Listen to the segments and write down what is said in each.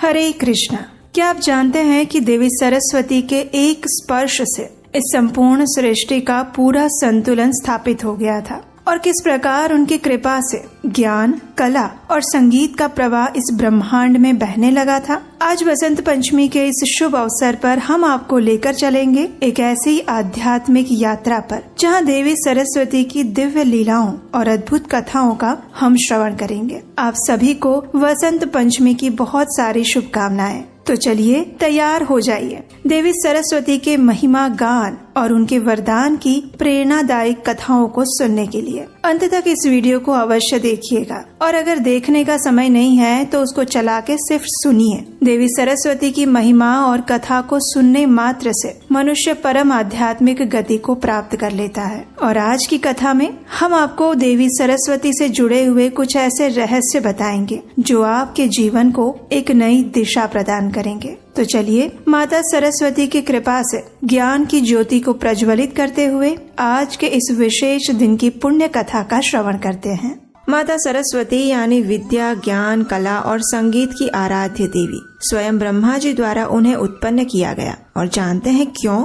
हरे कृष्णा। क्या आप जानते हैं कि देवी सरस्वती के एक स्पर्श से इस संपूर्ण सृष्टि का पूरा संतुलन स्थापित हो गया था और किस प्रकार उनकी कृपा से ज्ञान, कला और संगीत का प्रवाह इस ब्रह्मांड में बहने लगा था। आज बसंत पंचमी के इस शुभ अवसर पर हम आपको लेकर चलेंगे एक ऐसी आध्यात्मिक यात्रा पर जहां देवी सरस्वती की दिव्य लीलाओं और अद्भुत कथाओं का हम श्रवण करेंगे। आप सभी को वसंत पंचमी की बहुत सारी शुभकामनाएं। तो चलिए तैयार हो जाइए देवी सरस्वती के महिमा गान और उनके वरदान की प्रेरणादायक कथाओं को सुनने के लिए। अंत तक इस वीडियो को अवश्य देखिएगा और अगर देखने का समय नहीं है तो उसको चला के सिर्फ सुनिए। देवी सरस्वती की महिमा और कथा को सुनने मात्र से मनुष्य परम आध्यात्मिक गति को प्राप्त कर लेता है। और आज की कथा में हम आपको देवी सरस्वती से जुड़े हुए कुछ ऐसे रहस्य बताएंगे जो आपके जीवन को एक नई दिशा प्रदान करेंगे। तो चलिए माता सरस्वती की कृपा से ज्ञान की ज्योति को प्रज्वलित करते हुए आज के इस विशेष दिन की पुण्य कथा का श्रवण करते हैं। माता सरस्वती यानी विद्या, ज्ञान, कला और संगीत की आराध्य देवी स्वयं ब्रह्मा जी द्वारा उन्हें उत्पन्न किया गया। और जानते हैं क्यों?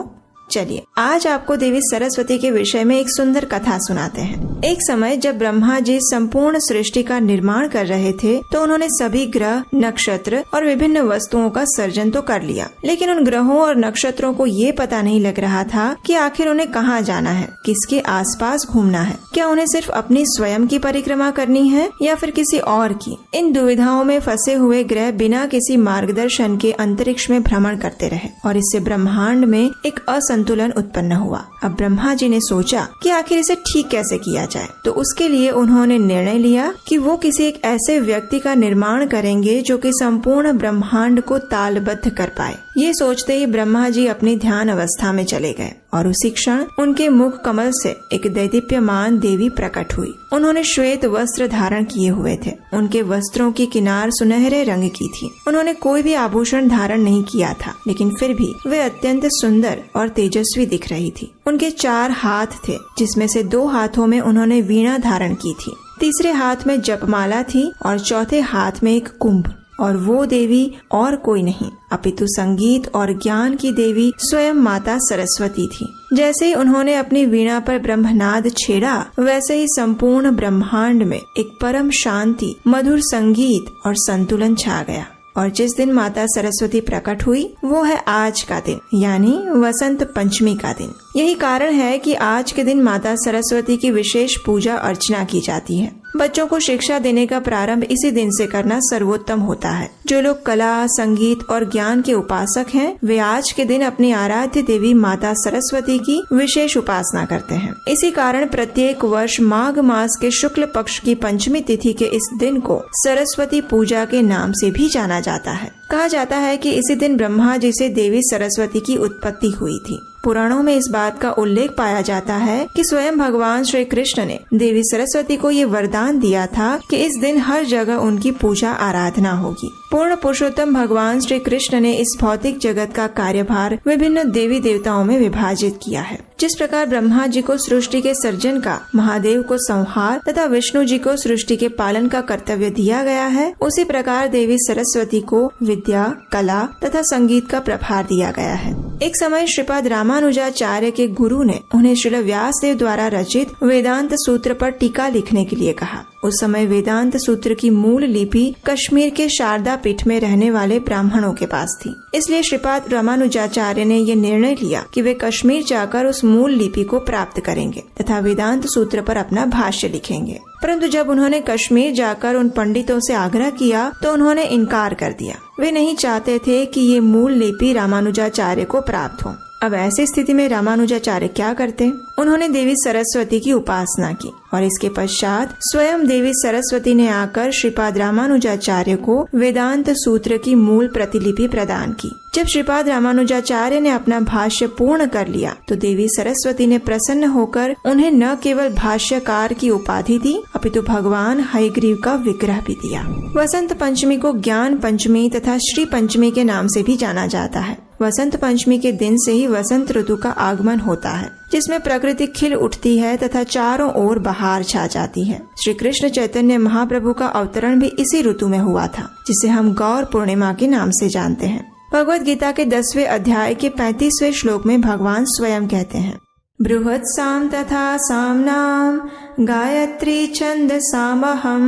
चलिए आज आपको देवी सरस्वती के विषय में एक सुंदर कथा सुनाते हैं। एक समय जब ब्रह्मा जी संपूर्ण सृष्टि का निर्माण कर रहे थे तो उन्होंने सभी ग्रह, नक्षत्र और विभिन्न वस्तुओं का सर्जन तो कर लिया, लेकिन उन ग्रहों और नक्षत्रों को ये पता नहीं लग रहा था कि आखिर उन्हें कहाँ जाना है, किसके आसपास घूमना है। क्या उन्हें सिर्फ अपनी स्वयं की परिक्रमा करनी है या फिर किसी और की? इन दुविधाओं में फंसे हुए ग्रह बिना किसी मार्गदर्शन के अंतरिक्ष में भ्रमण करते रहे और इससे ब्रह्मांड में एक संतुलन उत्पन्न हुआ। अब ब्रह्मा जी ने सोचा कि आखिर इसे ठीक कैसे किया जाए, तो उसके लिए उन्होंने निर्णय लिया कि वो किसी एक ऐसे व्यक्ति का निर्माण करेंगे जो कि संपूर्ण ब्रह्मांड को तालबद्ध कर पाए। ये सोचते ही ब्रह्मा जी अपनी ध्यान अवस्था में चले गए और उसी क्षण उनके मुख कमल से एक दैदीप्यमान देवी प्रकट हुई। उन्होंने श्वेत वस्त्र धारण किए हुए थे। उनके वस्त्रों की किनार सुनहरे रंग की थी। उन्होंने कोई भी आभूषण धारण नहीं किया था, लेकिन फिर भी वे अत्यंत सुंदर और तेजस्वी दिख रही थी। उनके 4 हाथ थे, जिसमें से 2 हाथों में उन्होंने वीणा धारण की थी, तीसरे हाथ में जपमाला थी और चौथे हाथ में एक कुंभ। और वो देवी और कोई नहीं अपितु संगीत और ज्ञान की देवी स्वयं माता सरस्वती थी। जैसे ही उन्होंने अपनी वीणा पर ब्रह्मनाद छेड़ा, वैसे ही संपूर्ण ब्रह्मांड में एक परम शांति, मधुर संगीत और संतुलन छा गया। और जिस दिन माता सरस्वती प्रकट हुई वो है आज का दिन, यानी वसंत पंचमी का दिन। यही कारण है कि आज के दिन माता सरस्वती की विशेष पूजा अर्चना की जाती है। बच्चों को शिक्षा देने का प्रारंभ इसी दिन से करना सर्वोत्तम होता है। जो लोग कला, संगीत और ज्ञान के उपासक हैं, वे आज के दिन अपनी आराध्य देवी माता सरस्वती की विशेष उपासना करते हैं। इसी कारण प्रत्येक वर्ष माघ मास के शुक्ल पक्ष की पंचमी तिथि के इस दिन को सरस्वती पूजा के नाम से भी जाना जाता है। कहा जाता है कि इसी दिन ब्रह्मा जी से देवी सरस्वती की उत्पत्ति हुई थी। पुराणों में इस बात का उल्लेख पाया जाता है कि स्वयं भगवान श्री कृष्ण ने देवी सरस्वती को ये वरदान दिया था कि इस दिन हर जगह उनकी पूजा आराधना होगी। पूर्ण पुरुषोत्तम भगवान श्री कृष्ण ने इस भौतिक जगत का कार्यभार विभिन्न देवी देवताओं में विभाजित किया है। जिस प्रकार ब्रह्मा जी को सृष्टि के सर्जन का, महादेव को संहार तथा विष्णु जी को सृष्टि के पालन का कर्तव्य दिया गया है, उसी प्रकार देवी सरस्वती को विद्या, कला तथा संगीत का प्रभार दिया गया है। एक समय श्रीपाद रामानुजाचार्य के गुरु ने उन्हें श्रील व्यासदेव द्वारा रचित वेदांत सूत्र पर टीका लिखने के लिए कहा। उस समय वेदांत सूत्र की मूल लिपि कश्मीर के शारदा पीठ में रहने वाले ब्राह्मणों के पास थी। इसलिए श्रीपाद रामानुजाचार्य ने ये निर्णय लिया कि वे कश्मीर जाकर उस मूल लिपि को प्राप्त करेंगे तथा वेदांत सूत्र पर अपना भाष्य लिखेंगे। परंतु जब उन्होंने कश्मीर जाकर उन पंडितों से आग्रह किया तो उन्होंने इनकार कर दिया। वे नहीं चाहते थे कि ये मूल लिपि रामानुजाचार्य को प्राप्त हो। अब ऐसी स्थिति में रामानुजाचार्य क्या करते? उन्होंने देवी सरस्वती की उपासना की और इसके पश्चात स्वयं देवी सरस्वती ने आकर श्रीपाद रामानुजाचार्य को वेदांत सूत्र की मूल प्रतिलिपि प्रदान की। जब श्रीपाद रामानुजाचार्य ने अपना भाष्य पूर्ण कर लिया तो देवी सरस्वती ने प्रसन्न होकर उन्हें न केवल भाष्यकार की उपाधि दी, अपितु भगवान हयग्रीव का विग्रह भी दिया। वसंत पंचमी को ज्ञान पंचमी तथा श्री पंचमी के नाम से भी जाना जाता है। वसंत पंचमी के दिन से ही वसंत ऋतु का आगमन होता है, जिसमें प्रकृति खिल उठती है तथा चारों ओर बहार छा जाती है। श्री कृष्ण चैतन्य महाप्रभु का अवतरण भी इसी ऋतु में हुआ था, जिसे हम गौर पूर्णिमा के नाम से जानते हैं। भगवद गीता के 10वें अध्याय के 35वें श्लोक में भगवान स्वयं कहते हैं, बृहत् साम तथा सामनाम गायत्री छंदसामहं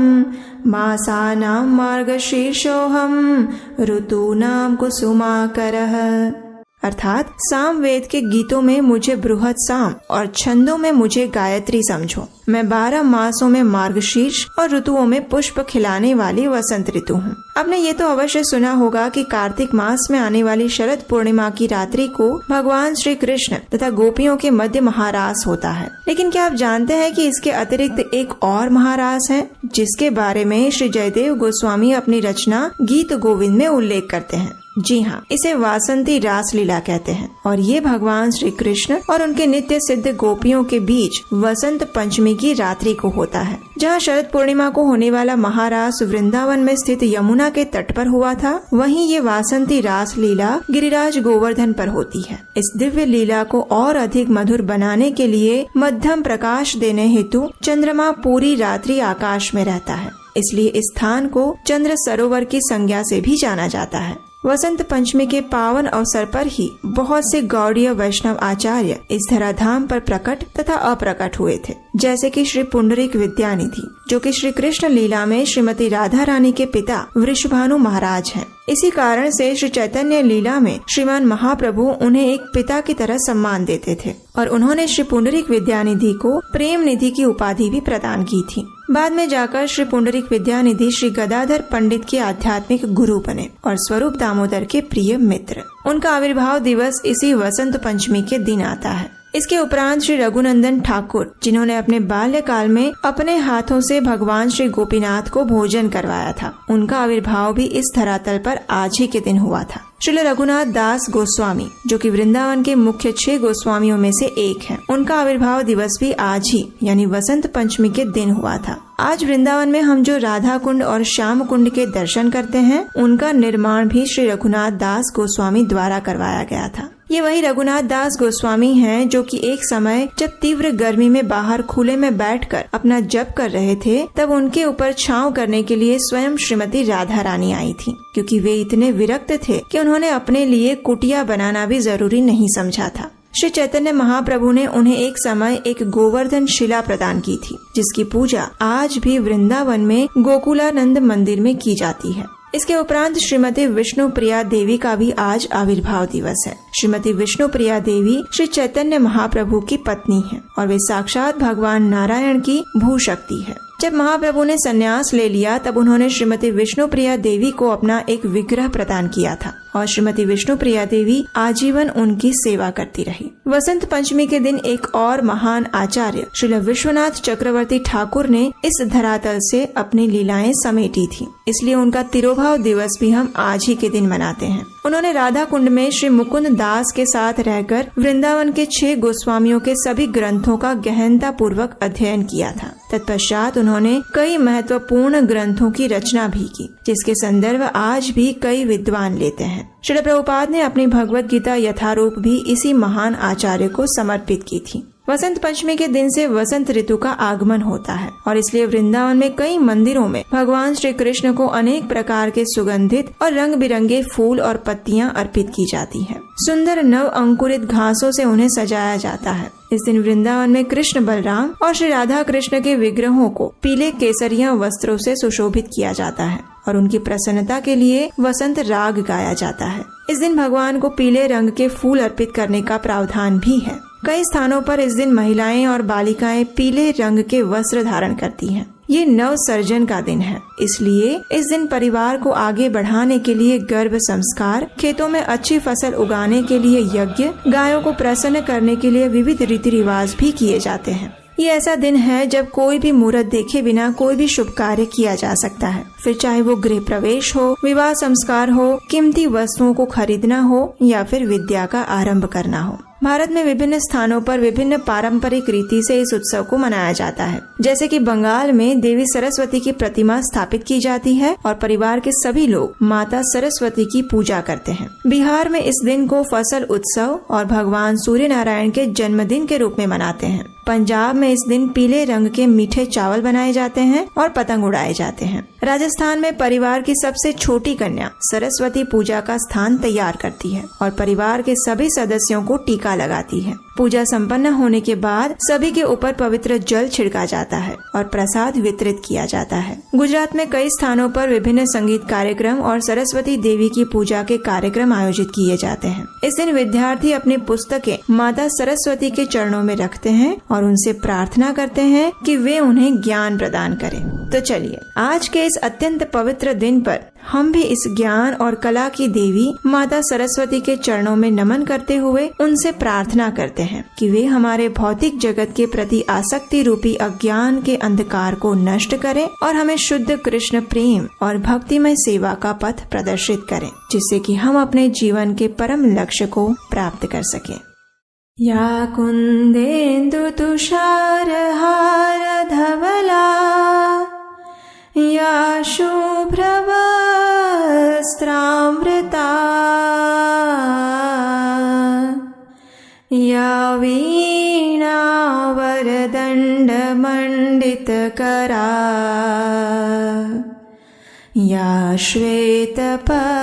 मासानां मार्गशीर्षोऽहं ऋतूनां कुसुमाकरः। अर्थात सामवेद के गीतों में मुझे बृहत् साम और छंदों में मुझे गायत्री समझो। मैं 12 मासों में मार्गशीर्ष और ऋतुओं में पुष्प खिलाने वाली वसंत ऋतु हूँ। आपने ये तो अवश्य सुना होगा कि कार्तिक मास में आने वाली शरद पूर्णिमा की रात्रि को भगवान श्री कृष्ण तथा गोपियों के मध्य महारास होता है। लेकिन क्या आप जानते हैं कि इसके अतिरिक्त एक और महारास है, जिसके बारे में श्री जयदेव गोस्वामी अपनी रचना गीत गोविंद में उल्लेख करते हैं। जी हाँ, इसे वासंती रास लीला कहते हैं और ये भगवान श्री कृष्ण और उनके नित्य सिद्ध गोपियों के बीच वसंत पंचमी की रात्रि को होता है। जहाँ शरद पूर्णिमा को होने वाला महारास वृंदावन में स्थित यमुना के तट पर हुआ था, वहीं ये वासंती रास लीला गिरिराज गोवर्धन पर होती है। इस दिव्य लीला को और अधिक मधुर बनाने के लिए मध्यम प्रकाश देने हेतु चंद्रमा पूरी रात्रि आकाश में रहता है, इसलिए इस स्थान को चंद्र सरोवर की संज्ञा से भी जाना जाता है। वसंत पंचमी के पावन अवसर पर ही बहुत से गौड़ीय वैष्णव आचार्य इस धराधाम पर प्रकट तथा अप्रकट हुए थे, जैसे कि श्री पुंडरीक विद्यानिधि, जो कि श्री कृष्ण लीला में श्रीमती राधा रानी के पिता वृषभानु महाराज हैं। इसी कारण से श्री चैतन्य लीला में श्रीमान महाप्रभु उन्हें एक पिता की तरह सम्मान देते थे और उन्होंने श्री पुंडरीक विद्यानिधि को प्रेम निधि की उपाधि भी प्रदान की थी। बाद में जाकर श्री पुंडरीक विद्यानिधि श्री गदाधर पंडित के आध्यात्मिक गुरु बने और स्वरूप दामोदर के प्रिय मित्र। उनका आविर्भाव दिवस इसी वसंत पंचमी के दिन आता है। इसके उपरांत श्री रघुनंदन ठाकुर, जिन्होंने अपने बाल्यकाल में अपने हाथों से भगवान श्री गोपीनाथ को भोजन करवाया था, उनका आविर्भाव भी इस धरातल पर आज ही के दिन हुआ था। श्री रघुनाथ दास गोस्वामी, जो कि वृंदावन के मुख्य 6 गोस्वामियों में से एक हैं, उनका आविर्भाव दिवस भी आज ही यानी वसंत पंचमी के दिन हुआ था। आज वृंदावन में हम जो राधा कुंड और श्याम कुंड के दर्शन करते हैं, उनका निर्माण भी श्री रघुनाथ दास गोस्वामी द्वारा करवाया गया था। ये वही रघुनाथ दास गोस्वामी हैं जो कि एक समय जब तीव्र गर्मी में बाहर खुले में बैठकर अपना जप कर रहे थे, तब उनके ऊपर छांव करने के लिए स्वयं श्रीमती राधा रानी आई थी, क्योंकि वे इतने विरक्त थे कि उन्होंने अपने लिए कुटिया बनाना भी जरूरी नहीं समझा था। श्री चैतन्य महाप्रभु ने उन्हें एक समय एक गोवर्धन शिला प्रदान की थी, जिसकी पूजा आज भी वृंदावन में गोकुलानंद मंदिर में की जाती है। इसके उपरांत श्रीमती विष्णु प्रिया देवी का भी आज आविर्भाव दिवस है। श्रीमती विष्णु प्रिया देवी श्री चैतन्य महाप्रभु की पत्नी है और वे साक्षात भगवान नारायण की भूशक्ति है। जब महाप्रभु ने संन्यास ले लिया, तब उन्होंने श्रीमती विष्णु प्रिया देवी को अपना एक विग्रह प्रदान किया था और श्रीमती विष्णु प्रिया देवी आजीवन उनकी सेवा करती रही। वसंत पंचमी के दिन एक और महान आचार्य श्री विश्वनाथ चक्रवर्ती ठाकुर ने इस धरातल से अपनी लीलाएं समेटी थी, इसलिए उनका तिरोभाव दिवस भी हम आज ही के दिन मनाते हैं। उन्होंने राधा कुंड में श्री मुकुंद दास के साथ रहकर वृंदावन के 6 गोस्वामियों के सभी ग्रंथों का गहनता पूर्वक अध्ययन किया था। तत्पश्चात उन्होंने कई महत्वपूर्ण ग्रंथों की रचना भी की, जिसके संदर्भ आज भी कई विद्वान लेते हैं। श्रील प्रभुपाद ने अपनी भगवद गीता यथारूप भी इसी महान आचार्य को समर्पित की थी। वसंत पंचमी के दिन से वसंत ऋतु का आगमन होता है और इसलिए वृंदावन में कई मंदिरों में भगवान श्री कृष्ण को अनेक प्रकार के सुगंधित और रंग बिरंगे फूल और पत्तियां अर्पित की जाती हैं। सुंदर नव अंकुरित घासों से उन्हें सजाया जाता है। इस दिन वृंदावन में कृष्ण बलराम और श्री राधा कृष्ण के विग्रहों को पीले केसरिया वस्त्रों से सुशोभित किया जाता है और उनकी प्रसन्नता के लिए वसंत राग गाया जाता है। इस दिन भगवान को पीले रंग के फूल अर्पित करने का प्रावधान भी है। कई स्थानों पर इस दिन महिलाएं और बालिकाएं पीले रंग के वस्त्र धारण करती हैं। ये नव सर्जन का दिन है, इसलिए इस दिन परिवार को आगे बढ़ाने के लिए गर्भ संस्कार, खेतों में अच्छी फसल उगाने के लिए यज्ञ, गायों को प्रसन्न करने के लिए विविध रीति रिवाज भी किए जाते हैं। ये ऐसा दिन है जब कोई भी मुहूर्त देखे बिना कोई भी शुभ कार्य किया जा सकता है, फिर चाहे वो गृह प्रवेश हो, विवाह संस्कार हो, कीमती वस्तुओं को खरीदना हो या फिर विद्या का आरंभ करना हो। भारत में विभिन्न स्थानों पर विभिन्न पारंपरिक रीति से इस उत्सव को मनाया जाता है। जैसे कि बंगाल में देवी सरस्वती की प्रतिमा स्थापित की जाती है और परिवार के सभी लोग माता सरस्वती की पूजा करते हैं। बिहार में इस दिन को फसल उत्सव और भगवान सूर्य नारायण के जन्मदिन के रूप में मनाते हैं। पंजाब में इस दिन पीले रंग के मीठे चावल बनाए जाते हैं और पतंग उड़ाए जाते हैं। राजस्थान में परिवार की सबसे छोटी कन्या सरस्वती पूजा का स्थान तैयार करती है और परिवार के सभी सदस्यों को टीका लगाती है। पूजा संपन्न होने के बाद सभी के ऊपर पवित्र जल छिड़का जाता है और प्रसाद वितरित किया जाता है। गुजरात में कई स्थानों पर विभिन्न संगीत कार्यक्रम और सरस्वती देवी की पूजा के कार्यक्रम आयोजित किए जाते हैं। इस दिन विद्यार्थी अपनी पुस्तकें माता सरस्वती के चरणों में रखते हैं और उनसे प्रार्थना करते हैं कि वे उन्हें ज्ञान प्रदान करें। तो चलिए आज के इस अत्यंत पवित्र दिन पर हम भी इस ज्ञान और कला की देवी माता सरस्वती के चरणों में नमन करते हुए उनसे प्रार्थना करते हैं कि वे हमारे भौतिक जगत के प्रति आसक्ति रूपी अज्ञान के अंधकार को नष्ट करें और हमें शुद्ध कृष्ण प्रेम और भक्तिमय सेवा का पथ प्रदर्शित करें, जिससे कि हम अपने जीवन के परम लक्ष्य को प्राप्त कर सकें। या कुंदेन्दु तुषार हार धवला या शुभ्रवस्त्रामृता या वीणा वरदण्ड मण्डितकरा या श्वेत पद्मासना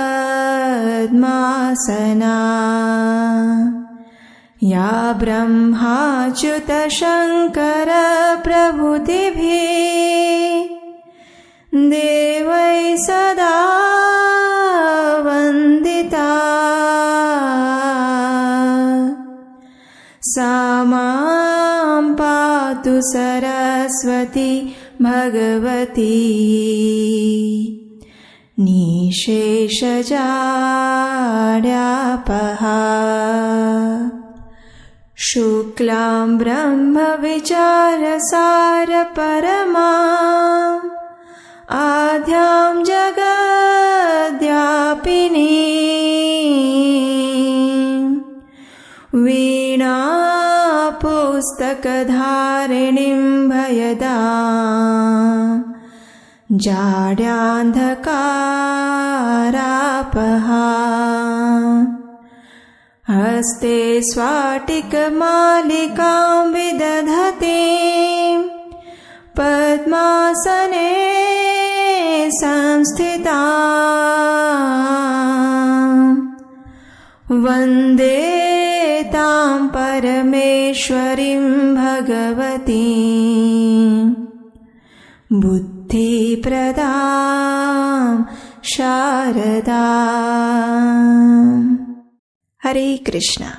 या ब्रह्माच्युत शंकर प्रभृतिभिः देवै सदा वन्दिता सा मां पातु सरस्वती भगवती निःशेषजाड्यापहा शुक्लां ब्रह्म विचारसार परमां आद्यां जगद्व्यापिनी वीणा पुस्तकधारिणीं भयदां जाड्यान्धकारापहा हस्ते स्वाटिकमालिकां विदधतीं पद्मासने संस्थिता वन्दे तां परमेश्वरीं भगवतीं बुद्धिप्रदां शारदाम्। हरे कृष्णा।